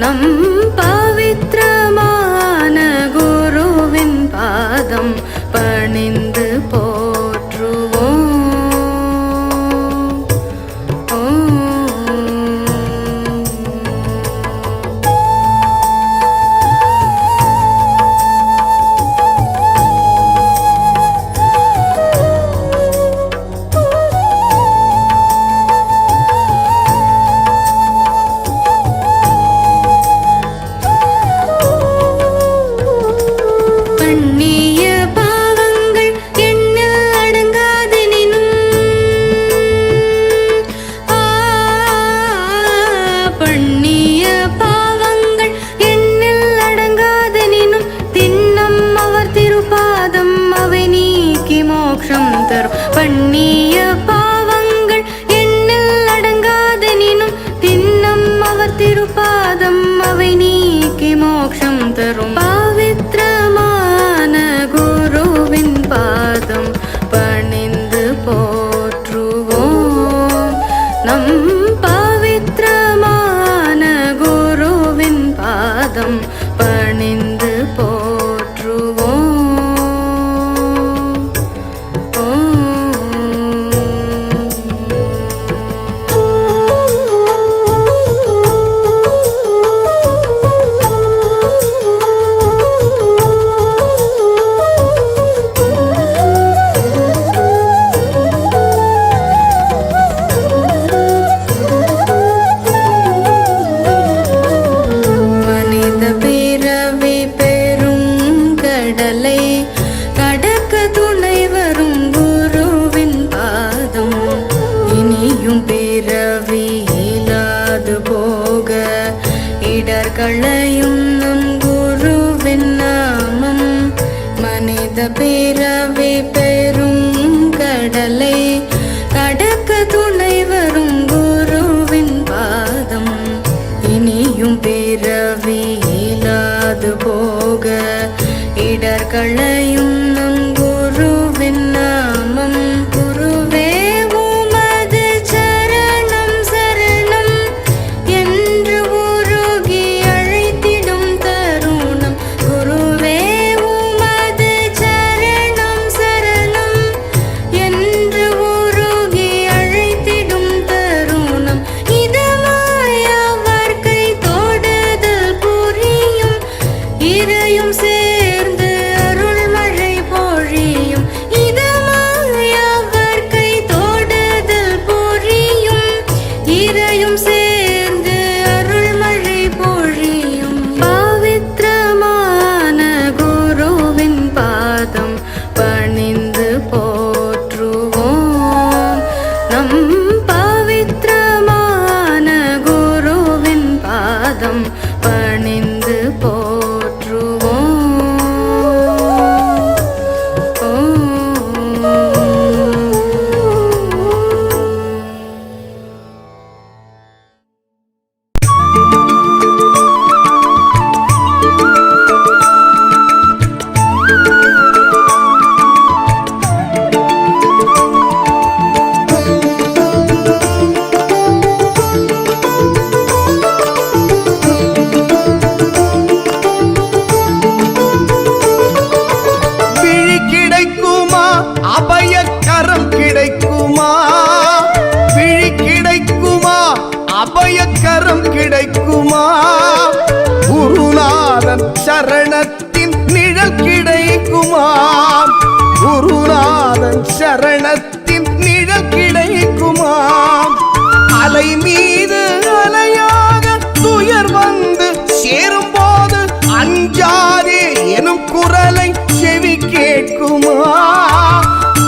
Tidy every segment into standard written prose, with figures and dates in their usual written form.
நம் பவித்ரமான குருவின் பாதம் பணிந்து போற்றுவோம். பண்ணிய பாவங்கள் எண்ணில் அடங்காதெனினும் தின்னம் அவர் திருப்பாதம் அவை நீக்கி மோட்சம் தரும். பவித்ரமான குருவின் பாதம் பணிந்து போற்றுவோம். நம் பவித்ரமான குருவின் பாதம் பணிந்து போற்றுவோம். களையும் நம் குருவின் நாமம் மனித பிறவி பெரும் கடலை கடக்க துணை வரும் குருவின் பாதம் இனியும் பிறவி இல்லாது போக இடர்களையும் நம் குருவின் நாமம். குருவே உமது சரணம் சரணம் என்று உருகி அழைத்திடும் தருணம். குருவே உமது சரணம் சரணம் என்று உருகி அழைத்திடும் தருணம். இதமாய் அவர் கை தொடுதல் புரியும் இறையும் சேர்ந்து அருள் மழை பொழியும். இதமாய் அவர் கை தொடுதல் புரியும் இறையும் சேர்ந்து அருள் மழை பொழியும். பவித்ரமான குருவின் பாதம் பணிந்து போற்றுவோம். நம் பவித்ரமான குருவின் பாதம் பணிந்து போற்றுவோம். அபயக்கரம் கிடைக்குமா? குருநாதன் சரணத்தின் நிழல் கிடைக்குமா? குருநாதன் சரணத்தின் நிழல் கிடைக்குமா? அலை மீது அலையாக துயர் வந்து சேரும் போது அஞ்சாதே எனும் குரலை செவி கேட்குமா?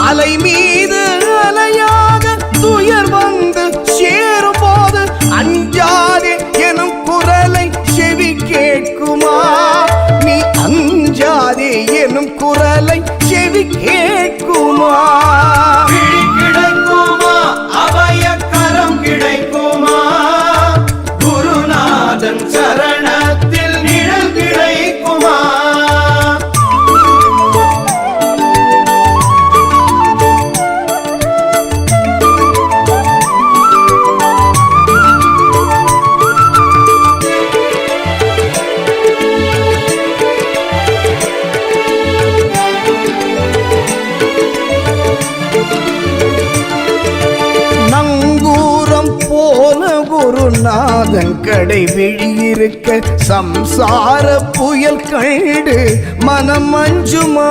அலை மீது அலையாக துயர் வந்து சேரும் போது அஞ்சாதே எனும் குரலை செவி கேட்குமா? நீ அஞ்சாதே எனும் குரலை செவி கேட்குமா? கிடைக்குமா? அபயக்கரம் கிடைக்குமா? நாதன் கடை விழியிருக்க சம்சார புயல் கண்டு மனம் அஞ்சுமா?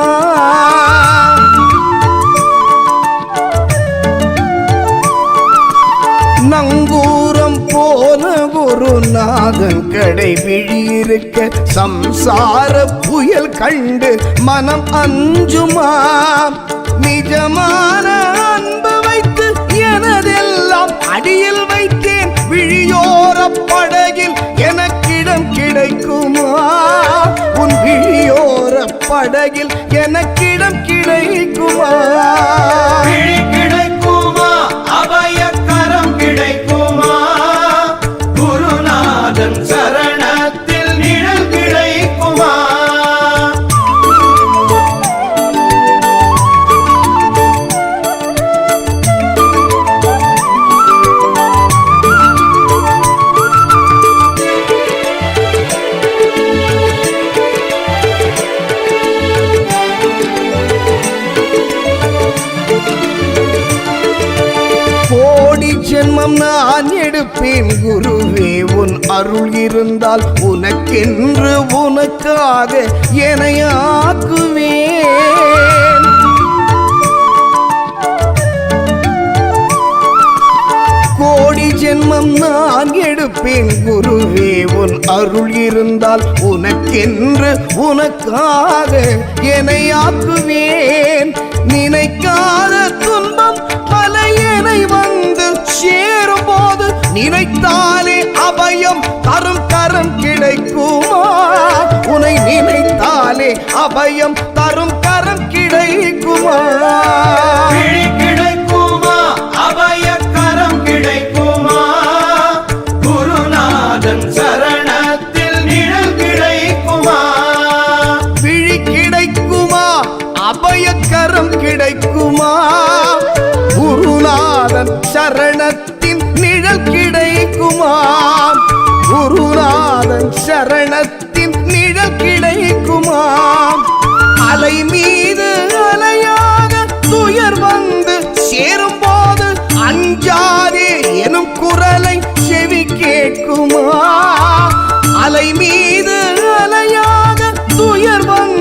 நங்கூரம் போல குருநாதன் கடை விழியிருக்க சம்சார புயல் கண்டு மனம் அஞ்சுமா? நிஜமான அன்பு வைத்து எனதெல்லாம் அடியில் வைத்தேன் விழியோர படகில் எனக்கிடம் கிடைக்குமா? உன் விழியோர படகில் எனக்கிடம் கிடைக்குமா? கிடைக்குமா? அபயக்கரம் கிடைக்குமா? குருநாதன் சரணத்தில் நிழல் கிடைக்குமா? கோடி ஜென்மம் நான் எடுப்பேன் குருவே உன் அருள் இருந்தால் உனக்கென்று உனக்காக எனையாக்குவேன். கோடி ஜென்மம் நான் எடுப்பேன் குருவே உன் அருள் இருந்தால் உனக்கென்று உனக்காக எனையாக்குவேன். நினைக்காத துன்பம் பல என்னை வந்து சேரும் போது நினைத்தாலே அபயம் தரும் கரம் கிடைக்குமா? உன்னை நினைத்தாலே அபயம் தரும் கரம் கிடைக்குமா? கிடைக்குமா? அபயக்கரம் கிடைக்குமா? குருநாதன் சரணத்தில் நிழல் கிடைக்குமா? விழி கிடைக்குமா? அபயக்கரம் கிடைக்குமா? குருநாதன் சரணத்தின் நிழல் கிடைக்குமா? குருநாதன் சரணத்தின் நிழல் கிடைக்குமா? அலை மீது அலையாக துயர் வந்து சேரும் போது அஞ்சாதே எனும் குரலை செவி கேட்குமா? அலை மீது அலையாக துயர் வந்து